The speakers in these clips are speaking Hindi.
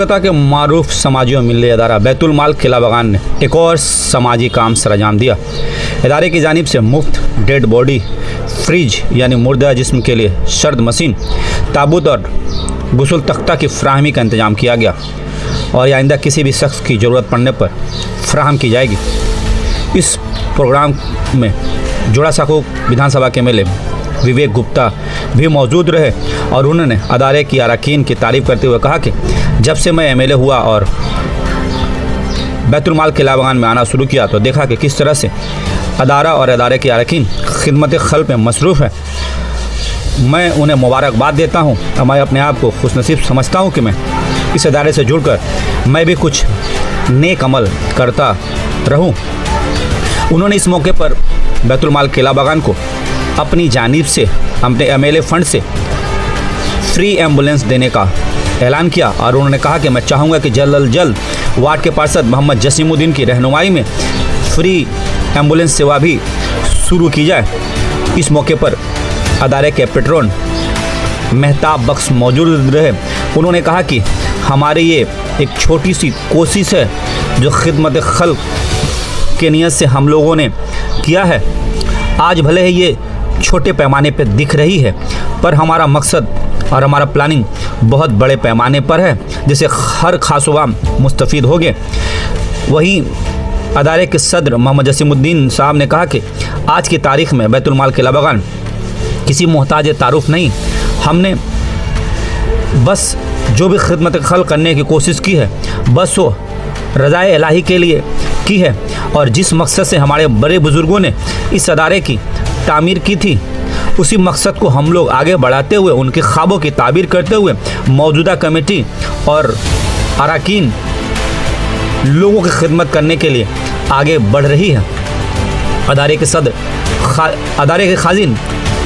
कोलकाता के मारूफ समाजी और मिल्ली अदारा बैतुल माल किला बगान ने एक और समाजी काम सरअंजाम दिया। इदारे की जानिब से मुफ्त डेड बॉडी फ्रिज यानी मुर्दा जिस्म के लिए सर्द मशीन, ताबूत और गुसल तख्ता की फ्राहमी का इंतज़ाम किया गया और आइंदा किसी भी शख्स की ज़रूरत पड़ने पर फ्राहम की जाएगी। इस प्रोग्राम में जोड़ा साखू विधानसभा के एमएलए विवेक गुप्ता भी मौजूद रहे और उन्होंने अदारे की अरकान की तारीफ़ करते हुए कहा कि जब से मैं एमएलए हुआ और बैतुल माल किला बगान में आना शुरू किया तो देखा कि किस तरह से अदारा और अदारे की अरकान खिदमत खल्क़ में मसरूफ़ है। मैं उन्हें मुबारकबाद देता हूँ और मैं अपने आप को खुशनसीब समझता हूँ कि मैं इस अदारे से जुड़कर मैं भी कुछ नेक अमल करता रहूँ। उन्होंने इस मौके पर बैतुल माल किला बगान को अपनी जानिब से अपने एमएलए फंड से फ्री एम्बुलेंस देने का ऐलान किया और उन्होंने कहा कि मैं चाहूँगा कि जल्द अज जल्द वार्ड के पार्षद मोहम्मद जसीमुद्दीन की रहनुमाई में फ्री एम्बुलेंस सेवा भी शुरू की जाए। इस मौके पर अदारे के पेट्रोन मेहताब बख्श मौजूद रहे। उन्होंने कहा कि हमारी ये एक छोटी सी कोशिश है जो खिदमत खल्क़ के नियत से हम लोगों ने किया है। आज भले ही ये छोटे पैमाने पर दिख रही है पर हमारा मकसद और हमारा प्लानिंग बहुत बड़े पैमाने पर है जिससे हर खासवाम मुस्तफ़ीद होंगे। वहीं अदारे के सदर मोहम्मद जसीमुद्दीन साहब ने कहा कि आज की तारीख़ में बैतुल माल किला बगान किसी मोहताज तारुफ नहीं, हमने बस जो भी खिदमत खल्क़ करने की कोशिश की है बस वो रज़ाए इलाही के लिए की है और जिस मकसद से हमारे बड़े बुज़ुर्गों ने इस अदारे की तामीर की थी उसी मकसद को हम लोग आगे बढ़ाते हुए उनके ख्वाबों की ताबीर करते हुए मौजूदा कमेटी और अरकान लोगों की खिदमत करने के लिए आगे बढ़ रही है। अदारे के सदर अदारे के खाजिन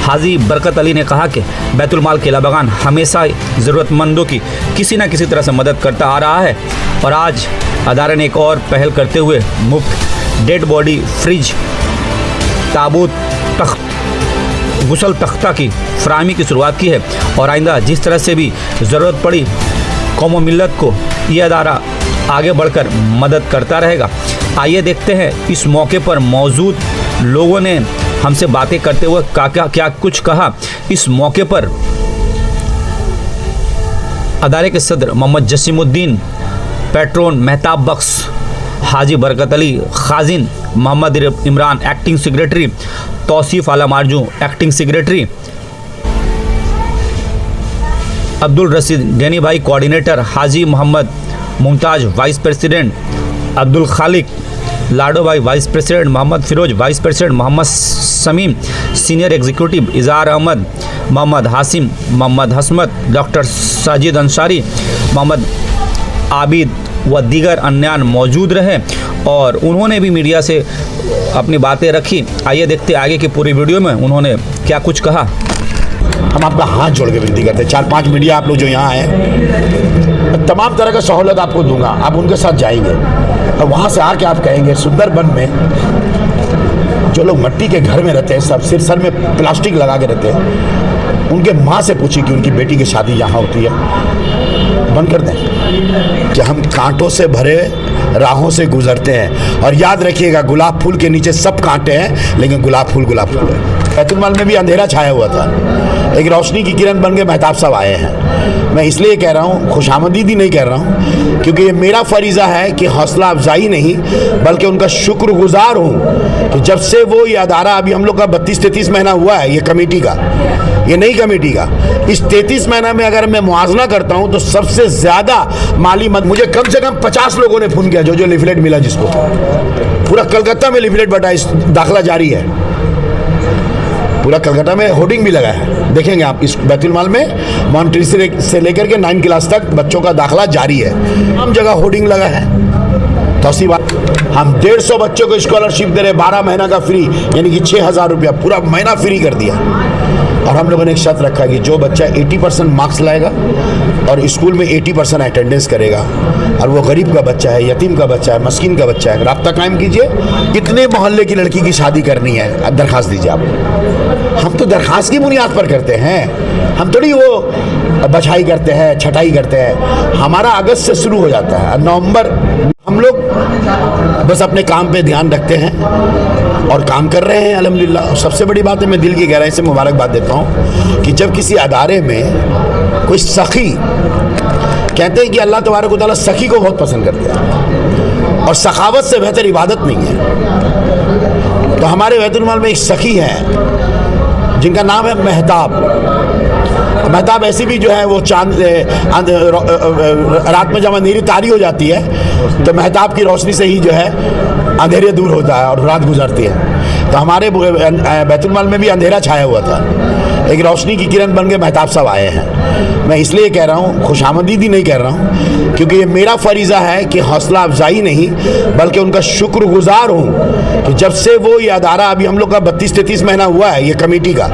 हाजी बरकत अली ने कहा कि बैतुल माल किला बगान हमेशा ज़रूरतमंदों की किसी न किसी तरह से मदद करता आ रहा है और आज अदारे ने एक और पहल करते हुए मुफ्त डेड बॉडी फ्रिज, ताबूत, गुसल तख्ता की फ्राहमी की शुरुआत की है और आइंदा जिस तरह से भी ज़रूरत पड़ी कौम व मिल्लत को ये अदारा आगे बढ़कर मदद करता रहेगा। आइए देखते हैं इस मौके पर मौजूद लोगों ने हमसे बातें करते हुए क्या कुछ कहा। इस मौके पर अदारे के सदर मोहम्मद जसीमुद्दीन, पेट्रोन मेहताब बख्श, हाजी बरकत अली, खाजिन Mohammad Imran acting secretary, Tauseef Alam Arzoo acting secretary, Abdul Rashid Danny भाई coordinator, Haji Mohammad Mumtaz vice president, Abdul Khaliq Lado भाई vice president, Mohammad Firoz vice president, Mohammad Samim senior executive, Izhar Ahmad, Mohammad Hasim, Mohammad Hasmat, doctor Sajid Ansari, Mohammad Abid व दीगर अन्यान मौजूद रहे और उन्होंने भी मीडिया से अपनी बातें रखी। आइए देखते आगे की पूरी वीडियो में उन्होंने क्या कुछ कहा। हम आपका हाथ जोड़ के विनती करते हैं, 4-5 मीडिया आप लोग जो यहाँ आए, तमाम तरह का सहूलत आपको दूंगा, आप उनके साथ जाएंगे और वहाँ से आके आप कहेंगे सुंदरबन में जो लोग मिट्टी के घर में रहते हैं, सब सिर सर में प्लास्टिक लगा के रहते हैं, उनके माँ से पूछिए कि उनकी बेटी की शादी यहाँ होती है। बंद कर दें कि हम कांटों से भरे राहों से गुजरते हैं और याद रखिएगा गुलाब फूल के नीचे सब कांटे हैं लेकिन गुलाब फूल है। बैतुल माल में भी अंधेरा छाया हुआ था, एक रोशनी की किरण बन के मेहताब साहब आए हैं। मैं इसलिए कह रहा हूँ, खुशामदीदी नहीं कह रहा हूँ, क्योंकि ये मेरा फरीज़ा है कि हौसला अफजाई नहीं बल्कि उनका शुक्रगुजार हूँ कि जब से वो ये अदारा अभी हम लोग का 32-33 महीना हुआ है, ये कमेटी का, ये नई कमेटी का, इस 33 महीना में अगर मैं मुआवजा करता हूँ तो सबसे ज़्यादा माली मदद मुझे कम से कम 50 लोगों ने फ़ोन किया जो लिफलेट मिला, जिसको पूरा कलकत्ता में लिफलेट बटा, इस दाखिला जारी है, पूरा कलकत्ता में होर्डिंग भी लगा है। देखेंगे आप इस बैतुल माल में मॉन्टेसरी से लेकर के 9 क्लास तक बच्चों का दाखिला जारी है, तमाम जगह होर्डिंग लगा है। तौसी बात, हम 150 बच्चों को स्कॉलरशिप दे रहे, 12 महीना का फ्री, यानी कि 6,000 रुपया पूरा महीना फ्री कर दिया। और हम लोगों ने एक शर्त रखा कि जो बच्चा 80% मार्क्स लाएगा और स्कूल में 80% अटेंडेंस करेगा, और वो गरीब का बच्चा है, यतीम का बच्चा है, मस्किन का बच्चा है, राब्ता कायम कीजिए। कितने मोहल्ले की लड़की की शादी करनी है, दरख्वास्त दीजिए आप। हम तो दरख्वास्त की बुनियाद पर करते हैं, हम थोड़ी वो बछाई करते हैं, छटाई करते हैं। हमारा अगस्त से शुरू हो जाता है, नवंबर हम लोग बस अपने काम पे ध्यान रखते हैं और काम कर रहे हैं अल्हम्दुलिल्लाह। सबसे बड़ी बात है, मैं दिल की गहराई से मुबारकबाद देता हूँ कि जब किसी अदारे में कोई सखी, कहते हैं कि अल्लाह तबारक व तआला सखी को बहुत पसंद करते हैं और सखावत से बेहतर इबादत नहीं है। तो हमारे बैतुल माल में एक सखी है जिनका नाम है महताब। महताब ऐसी भी जो है वो चांद रात में जब अंधेरी तारी हो जाती है तो महताब की रोशनी से ही जो है अंधेरे दूर होता है और रात गुजरती है। तो हमारे बैतुल माल में भी अंधेरा छाया हुआ था, एक रोशनी की किरण बन के महताब साहब आए हैं। मैं इसलिए कह रहा हूँ, खुशामदीदी नहीं कह रहा हूँ, क्योंकि ये मेरा फरीज़ा है कि हौसला अफजाई नहीं बल्कि उनका शुक्रगुजार हूँ कि जब से वो ये अदारा, अभी हम लोग का 32-33 महीना हुआ है ये कमेटी का,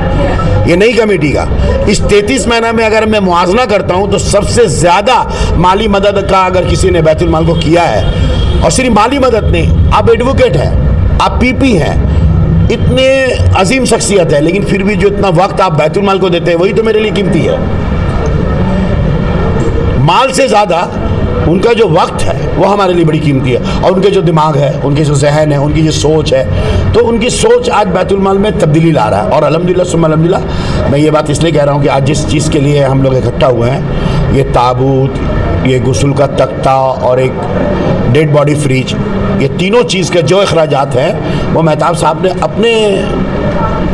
ये नई कमेटी का, इस 33 महीना में अगर मैं मुआवजा करता हूँ तो सबसे ज़्यादा माली मदद का अगर किसी ने बैतुल माल को किया है, और सिर्फ माली मदद नहीं, आप एडवोकेट हैं, आप पीपी हैं, इतने अजीम शख्सियत है, लेकिन फिर भी जो इतना वक्त आप बैतुल माल को देते हैं वही तो मेरे लिए कीमती है। माल से ज़्यादा उनका जो वक्त है वो हमारे लिए बड़ी कीमती है, और उनके जो दिमाग है, उनके जो जहन है, उनकी जो सोच है, तो उनकी सोच आज बैतुल माल में तब्दीली ला रहा है। और अल्हम्दुलिल्लाह सुम्मा अल्हम्दुलिल्लाह, मैं ये बात इसलिए कह रहा हूँ कि आज जिस चीज़ के लिए हम लोग इकट्ठा हुए हैं, ये ताबूत, ये गुस्ल का तख्ता और एक डेड बॉडी फ्रिज, ये तीनों चीज़ के जो अखराजात हैं वो महताब साहब ने अपने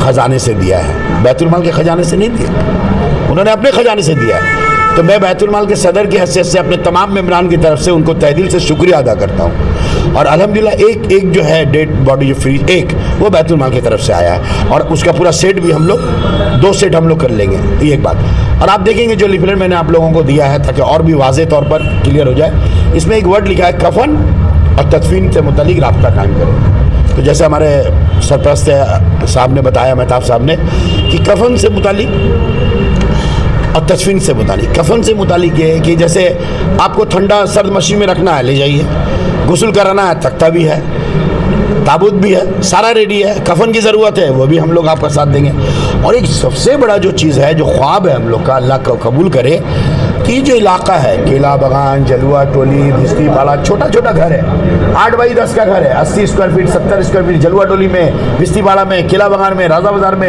ख़जाने से दिया है, बैतुल माल के ख़जाने से नहीं दिया, उन्होंने अपने ख़जाने से दिया है। तो मैं बैतुल माल के सदर की हैसियत से अपने तमाम मेम्बरान की तरफ से उनको तहे दिल से शुक्रिया अदा करता हूँ। और अल्हम्दुलिल्लाह एक जो है डेड बॉडी जो फ्रीज, एक वो बैतुल माल की तरफ से आया है, और उसका पूरा सेट भी हम लोग 2 सेट हम लोग कर लेंगे, ये एक बात। और आप देखेंगे जो लिफलेट मैंने आप लोगों को दिया है ताकि और भी वाज़े तौर पर क्लियर हो जाए, इसमें एक वर्ड लिखा है कफन और तदफीन से मुतालिक राब्ता कायम करें। तो जैसे हमारे सरपरस्त साहब ने बताया, महताब साहब ने, कि कफन से मुतालिक और तदफीन से मुतालिक, कफन से मुतालिक ये है कि जैसे आपको ठंडा सर्द मशीन में रखना है, ले जाइए, गुस्ल कराना है, तख्ता भी है, ताबूत भी है, सारा रेडी है, कफन की ज़रूरत है वो भी हम लोग आपका साथ देंगे। और एक सबसे बड़ा जो चीज़ है, जो ख्वाब है हम लोग का, अल्लाह को कबूल करे, कि जो इलाका है केला बगान, जलुआ टोली, भिस्ती पाला, छोटा छोटा घर है, 8x10 का घर है, 80 स्क्वायर फीट, 70 स्क्वायर फीट, जलुआ टोली में, भिस्ती पाला में, केला बगान में, राजा बाजार में,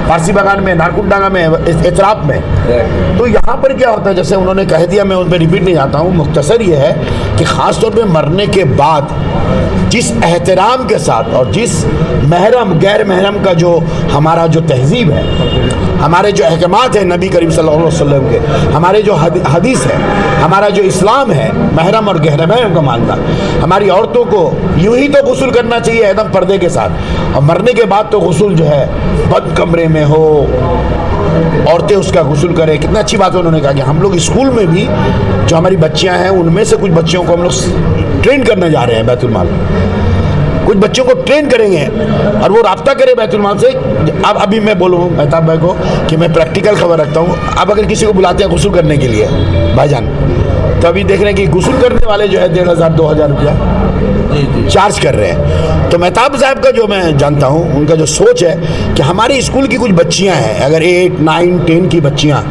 फारसी बगान में, नारकुंडांगा में, एतराब में। तो यहाँ पर क्या होता है, जैसे उन्होंने कह दिया, मैं उन पर रिपीट नहीं जाता हूँ, मुख्तसर ये है कि ख़ास तौर पर मरने के बाद जिस एहतराम के साथ और जिस महरम गैर महरम का जो हमारा जो तहजीब है, हमारे जो अहकामात हैं नबी करीम सल्लल्लाहु अलैहि वसल्लम के, हमारे जो हदीस है, हमारा जो इस्लाम है, महरम और गैर महरम का मानना, हमारी औरतों को यूं ही तो गुस्ल करना चाहिए एकदम पर्दे के साथ, और मरने के बाद तो गुस्ल जो है बंद कमरे में हो, औरतें उसका गुस्ल करें। कितना अच्छी बात है, उन्होंने कहा कि हम लोग स्कूल में भी जो हमारी बच्चियां हैं उनमें से कुछ बच्चियों को हम लोग ट्रेन करने जा रहे हैं बैतुल माल, कुछ बच्चों को ट्रेन करेंगे और वो राब्ता करे बैतुल माल से। अब अभी मैं बोलूँ महताब भाई को कि मैं प्रैक्टिकल खबर रखता हूँ, अब अगर किसी को बुलाते हैं गुस्ल करने के लिए भाईजान, तो अभी देख रहे हैं कि गुस्ल करने वाले जो है 1500-2000 रुपया चार्ज कर रहे हैं। तो महताब साहब का जो मैं जानता हूँ, उनका जो सोच है कि हमारे स्कूल की कुछ बच्चियाँ हैं, अगर 8, 9, 10 की बच्चियाँ,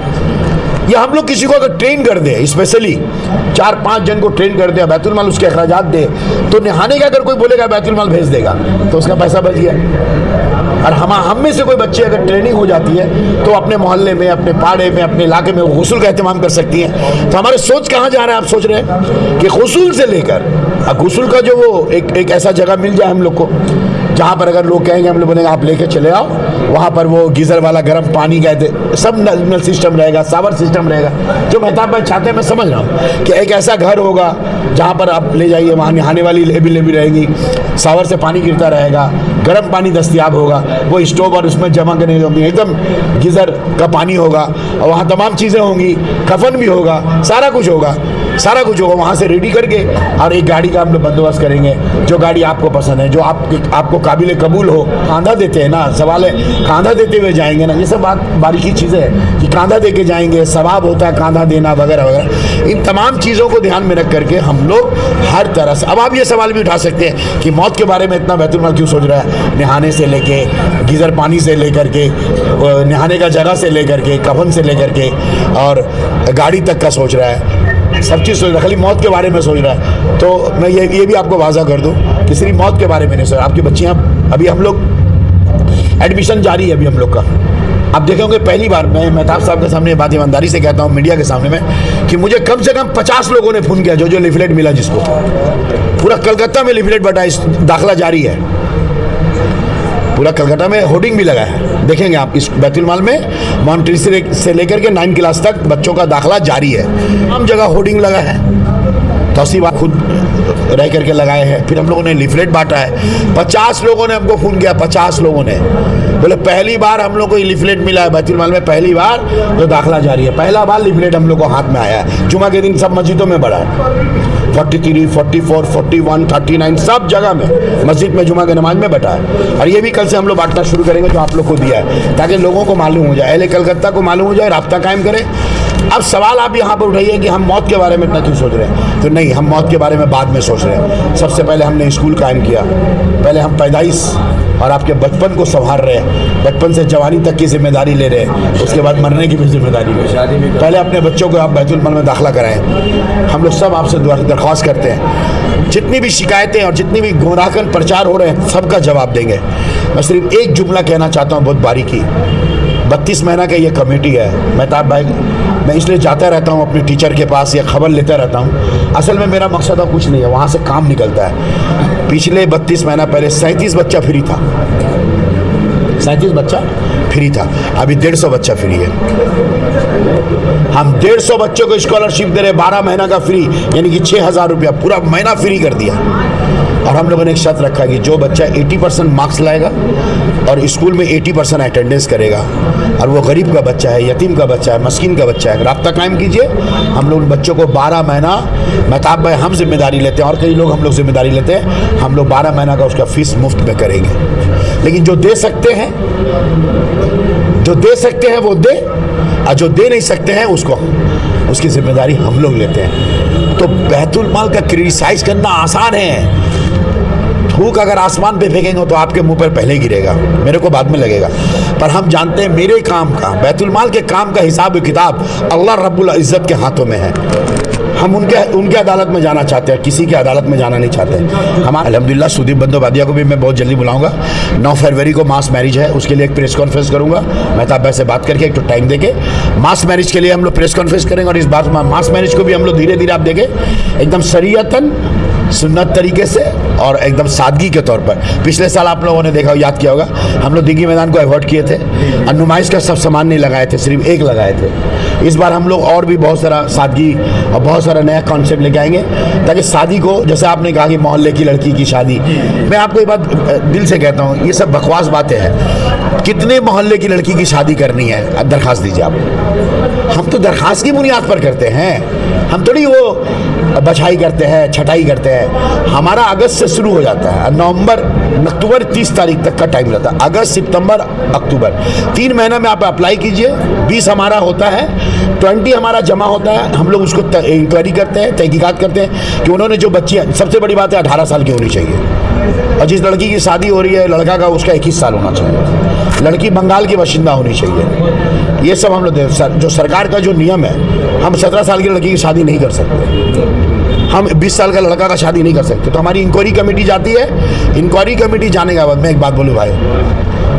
या हम लोग किसी को अगर ट्रेन कर दे, स्पेशली 4-5 जन को ट्रेन कर दे, बैतुल माल उसके अखराजात दे, तो नहाने का अगर कोई बोलेगा बैतुल माल भेज देगा तो उसका पैसा बच गया। और हम में से कोई बच्चे अगर ट्रेनिंग हो जाती है तो अपने मोहल्ले में, अपने पाड़े में, अपने इलाके में गुस्ल का एहतमाम कर सकती हैं। तो हमारे सोच कहाँ जा रहा है, आप सोच रहे हैं कि गुस्ल से लेकर गुस्ल का जो वो एक ऐसा जगह मिल जाए हम लोग को जहाँ पर अगर लोग कहेंगे, हम लोग बोलेंगे आप लेके चले आओ, वहाँ पर वो गीज़र वाला गर्म पानी का सब नल सिस्टम रहेगा, सावर सिस्टम रहेगा, जो महताब भाई चाहते हैं। मैं समझ रहा हूँ कि एक ऐसा घर होगा जहाँ पर आप ले जाइए, वहाँ नहाने वाली लेबी रहेंगी, सावर से पानी गिरता रहेगा, गर्म पानी दस्तियाब होगा, वो स्टोव और उसमें जमा करने होंगी, एकदम गीज़र का पानी होगा, और वहाँ तमाम चीज़ें होंगी, कफन भी होगा, सारा कुछ होगा। सारा कुछ होगा, वहाँ से रेडी करके और एक गाड़ी का हम लोग बंदोबस्त करेंगे, जो गाड़ी आपको पसंद है, जो आपको काबिल कबूल हो। कांधा देते हैं ना, सवाल है कांधा देते हुए जाएंगे ना, ये सब बात बारीकी चीज़ें हैं कि कांधा दे के जाएंगे, सवाब होता है कांधा देना वगैरह वगैरह। इन तमाम चीज़ों को ध्यान में रख करके हम लोग हर तरह से, अब आप ये सवाल भी उठा सकते हैं कि मौत के बारे में इतना बैतुल माल क्यों सोच रहा है, नहाने से लेके गीज़र पानी से लेकर के, नहाने का जगह से लेकर के, कफन से लेकर के और गाड़ी तक का सोच रहा है, सब चीज़ सोच रहा है, खाली मौत के बारे में सोच रहा है। तो मैं ये भी आपको वाज़ा कर दूं कि सिर्फ मौत के बारे में नहीं सोच। आपकी बच्चियाँ अभी हम लोग एडमिशन जारी है अभी हम लोग का। आप देखे होंगे पहली बार मैं मेहताब साहब के सामने बात ईमानदारी से कहता हूँ, मीडिया के सामने में, कि मुझे कम से कम 50 लोगों ने फ़ोन किया जो लिफलेट मिला, जिसको पूरा कलकत्ता में लिफलेट बटा, दाखिला जारी है, पूरा कलकत्ता में होर्डिंग भी लगा है। देखेंगे आप इस बैतुल माल में मॉन्ट्री से लेकर के 9 क्लास तक बच्चों का दाखिला जारी है, तमाम जगह होर्डिंग लगा है, तौसीफ खुद रह करके लगाए हैं। फिर हम लोगों ने लिफलेट बांटा है, 50 लोगों ने हमको फ़ोन किया, 50 लोगों ने बोले पहली बार हम लोग को ये लिफलेट मिला है बैतुल माल में, पहली बार जो दाखिला जारी है, पहला बार लिफलेट हम लोग को हाथ में आया है। जुमा के दिन सब मस्जिदों में बढ़ा है, 43, 44, 41, 39 सब जगह में मस्जिद में जुमा की नमाज में बैठा है। और ये भी कल से हम लोग बांटना शुरू करेंगे जो आप लोग को दिया है, ताकि लोगों को मालूम हो जाए, अहले कलकत्ता को मालूम हो जाए, राब्ता कायम करें। अब सवाल आप यहाँ पर उठाइए कि हम मौत के बारे में इतना क्यों सोच रहे हैं, तो नहीं, हम मौत के बारे में बाद में सोच रहे हैं। सबसे पहले हमने स्कूल कायम किया, पहले हम पैदाइश और आपके बचपन को संभाल रहे हैं, बचपन से जवानी तक की जिम्मेदारी ले रहे हैं, उसके बाद मरने की भी जिम्मेदारी ले रहे हैं। पहले अपने बच्चों को आप बैतुल माल में दाखिला कराएं। हम लोग सब आपसे दरख्वास्त करते हैं, जितनी भी शिकायतें और जितनी भी गुमराहकन प्रचार हो रहे हैं सबका जवाब देंगे। मैं सिर्फ एक जुमला कहना चाहता हूँ, बहुत बारीकी, 32 महीना का ये कमेटी है मेहताब भाई, मैं इसलिए जाता रहता हूँ अपने टीचर के पास या खबर लेता रहता हूँ। असल में मेरा मकसद अब कुछ नहीं है, वहाँ से काम निकलता है। पिछले 32 महीना पहले 37 बच्चा फ्री था, 37 बच्चा फ्री था, अभी 150 बच्चा फ्री है। हम 150 बच्चों को स्कॉलरशिप दे रहे, 12 महीना का फ्री, यानी कि 6,000 रुपया पूरा महीना फ्री कर दिया। और हम लोगों ने एक शर्त रखा कि जो बच्चा 80% मार्क्स लाएगा और स्कूल में 80% अटेंडेंस करेगा, और वो गरीब का बच्चा है, यतीम का बच्चा है, मस्किन का बच्चा है, राब्ता कायम कीजिए। हम लोग बच्चों को 12 महीना, मेहताब भाई हम जिम्मेदारी लेते हैं और कई लोग हम लोग जिम्मेदारी लेते हैं, हम लोग 12 महीना का उसका फीस मुफ्त में करेंगे। लेकिन जो दे सकते हैं वो दे, और जो दे नहीं सकते हैं उसकी जिम्मेदारी हम लोग लेते हैं। तो बैतुल माल का क्रिटिसाइज करना आसान है, थूक अगर आसमान पे फेंकेंगे तो आपके मुंह पर पहले गिरेगा, मेरे को बाद में लगेगा। पर हम जानते हैं मेरे काम का, बैतुल माल के काम का हिसाब किताब अल्लाह रब्बुल इज़्ज़त के हाथों में है। हम उनके अदालत में जाना चाहते हैं, किसी की अदालत में जाना नहीं चाहते। हम अल्हम्दुलिल्लाह सुदीप बंदोपाध्याय को भी मैं बहुत जल्दी बुलाऊंगा। 9 फरवरी को मास मैरिज है, उसके लिए एक प्रेस कॉन्फ्रेंस करूंगा, मेहताब भाई से बात करके एक तो टाइम देके मास मैरिज के लिए हम लोग प्रेस कॉन्फ्रेंस करेंगे। और इस बात मास मैरिज को भी हम लोग धीरे धीरे आप देखें एकदम शरीयतन सुन्नत तरीके से और एकदम सादगी के तौर पर। पिछले साल आप लोगों ने देखा, याद किया होगा, हम लोग दिघी मैदान को अवॉर्ड किए थे और नुमाइश का सब सामान नहीं लगाए थे, सिर्फ एक लगाए थे। इस बार हम लोग और भी बहुत सारा सादगी और बहुत सारा नया कॉन्सेप्ट लेके आएंगे, ताकि शादी को, जैसे आपने कहा कि मोहल्ले की लड़की की शादी, मैं आपको ये बात दिल से कहता हूँ, ये सब बकवास बातें हैं। कितने मोहल्ले की लड़की की शादी करनी है, दरख्वास्त दीजिए आप। हम तो दरख्वास्त की बुनियाद पर करते हैं, हम थोड़ी वो बछाई करते हैं, छटाई करते हैं। हमारा अगस्त से शुरू हो जाता है, अक्टूबर 30 तारीख तक का टाइम रहता है, अगस्त, सितंबर, अक्टूबर, 3 महीना में आप अप्लाई कीजिए। 20 हमारा होता है, 20 हमारा जमा होता है, हम लोग उसको इंक्वायरी करते हैं, तहकीकात करते हैं कि उन्होंने जो बच्चियाँ, सबसे बड़ी बात है 18 साल की होनी चाहिए, और जिस लड़की की शादी हो रही है लड़का का उसका 21 साल होना चाहिए, लड़की बंगाल की बाशिंदा होनी चाहिए। ये सब हम लोग जो सरकार का जो नियम है, हम 17 साल की लड़की की शादी नहीं कर सकते, हम 20 साल का लड़का का शादी नहीं कर सकते। तो हमारी इंक्वायरी कमेटी जाती है, इंक्वायरी कमेटी जाने के बाद मैं एक बात बोलूँ भाई,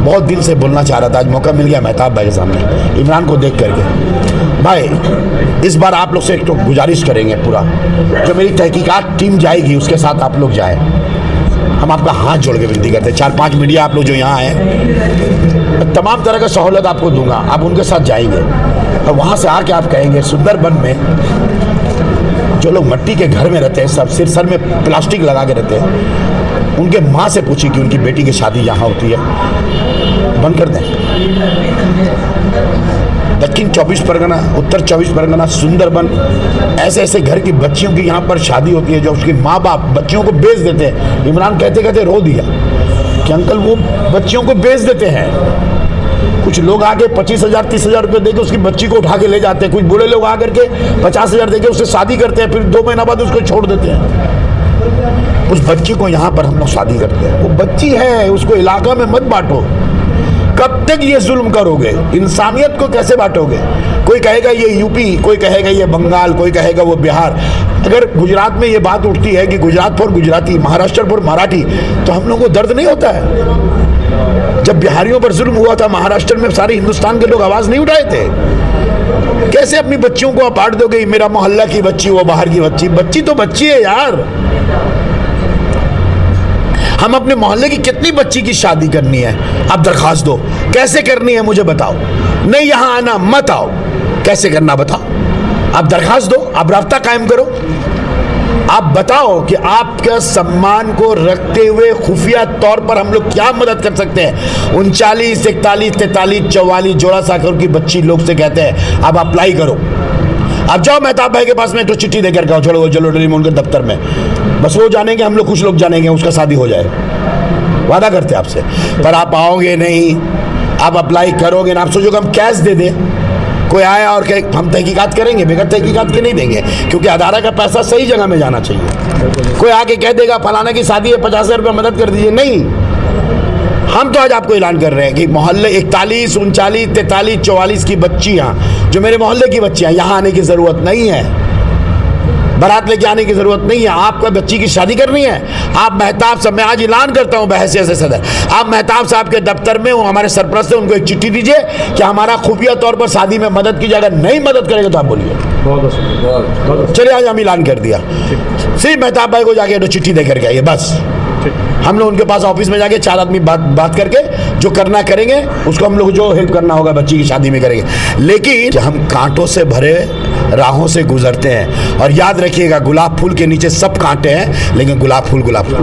बहुत दिल से बोलना चाह रहा था, आज मौका मिल गया मेहताब भाई के सामने, इमरान को देख करके। भाई इस बार आप लोग से एक तो गुजारिश करेंगे, पूरा जो मेरी तहकीकात टीम जाएगी उसके साथ आप लोग जाएँ, हम आपका हाथ जोड़ के विनती करते हैं। 4-5 मीडिया आप लोग जो यहाँ आए, तमाम तरह का सहूलत आपको दूंगा, आप उनके साथ जाएंगे और वहाँ से आके आप कहेंगे सुंदरबन में जो लोग मिट्टी के घर में रहते हैं, सब सिर सर में प्लास्टिक लगा के रहते हैं, उनके माँ से पूछिए कि उनकी बेटी की शादी यहाँ होती है, बंद कर दें। दक्षिण 24 परगना, उत्तर 24 परगना, सुंदरबन, ऐसे ऐसे घर की बच्चियों की यहाँ पर शादी होती है जो उसके माँ बाप बच्चियों को बेच देते हैं। इमरान कहते कहते रो दिया कि अंकल वो बच्चियों को बेच देते हैं। कुछ लोग आके 25,000 30,000 रुपये देके उसकी बच्ची को उठा के ले जाते हैं। कुछ बूढ़े लोग आकर के 50,000 देके उससे शादी करते हैं, फिर 2 महीना बाद उसको छोड़ देते हैं। उस बच्ची को यहाँ पर हम लोग शादी करते हैं। वो बच्ची है, उसको इलाका में मत बांटो। कब तक ये जुल्म करोगे? इंसानियत को कैसे बांटोगे? कोई कहेगा ये यूपी, कोई कहेगा ये बंगाल, कोई कहेगा वो बिहार। अगर गुजरात में ये बात उठती है कि गुजरात फॉर गुजराती, महाराष्ट्र फॉर मराठी, तो हम लोगों को दर्द नहीं होता है? जब बिहारियों पर जुल्म हुआ था महाराष्ट्र में, सारे हिंदुस्तान के लोग आवाज नहीं उठाए थे? कैसे अपनी बच्चियों को आप बांट दोगे? मेरा मोहल्ला की बच्ची, वो बाहर की बच्ची। बच्ची तो बच्ची है यार। हम अपने मोहल्ले की कितनी बच्ची की शादी करनी है? आप दरखास्त दो, कैसे करनी है मुझे बताओ। नहीं यहां आना, मत आओ। कैसे करना बताओ। आप दरखास्त दो, आप राब्ता कायम करो, आप बताओ कि आपके सम्मान को रखते हुए खुफिया तौर पर हम लोग क्या मदद कर सकते हैं। 39, 41, 43, 44 जोड़ा साकर की बच्ची लोग से कहते हैं अब अप्लाई करो। अब जाओ मेहताब भाई के पास में तो चिट्ठी देकर आओ, छोड़ो चलो टेलीफोन के दफ्तर में, बस वो जानेंगे, हम लोग कुछ लोग जानेंगे, उसका शादी हो जाए। वादा करते आपसे, पर आप आओगे नहीं, आप अप्लाई करोगे ना। आप सोचोगे हम कैश दे दें, कोई आया और कहे हम तहकीकात करेंगे? बगैर तहकीकात के नहीं देंगे, क्योंकि अदारा का पैसा सही जगह में जाना चाहिए। कोई आके कह देगा फलाना की शादी है 50,000 रुपये मदद कर दीजिए, नहीं। हम तो आज आपको ऐलान कर रहे हैं कि मोहल्ले 41, 39, 43, 44 की बच्चियां, जो मेरे मोहल्ले की बच्चियां, यहां आने की जरूरत नहीं है, बारात लेके आने की जरूरत नहीं है। आपको बच्ची की शादी करनी है, आप मेहताब साहब, मैं आज ऐलान करता हूं बहैसियत से सदर, आप मेहताब साहब के दफ्तर में, वो हमारे सरपरस्त है, उनको एक चिट्ठी दीजिए कि हमारा खुफिया तौर पर शादी में मदद कीजिए। अगर नहीं मदद करेंगे तो आप बोलिए। चलिए आज हम ऐलान कर दिया, सिर्फ मेहताब भाई को जाके तो चिट्ठी दे करके आइए, बस। हम लोग उनके पास ऑफिस में जाके 4 आदमी बात करके जो करना करेंगे, उसको हम लोग जो हेल्प करना होगा बच्ची की शादी में करेंगे। लेकिन हम कांटों से भरे राहों से गुजरते हैं, और याद रखिएगा गुलाब फूल के नीचे सब कांटे हैं, लेकिन गुलाब फूल है।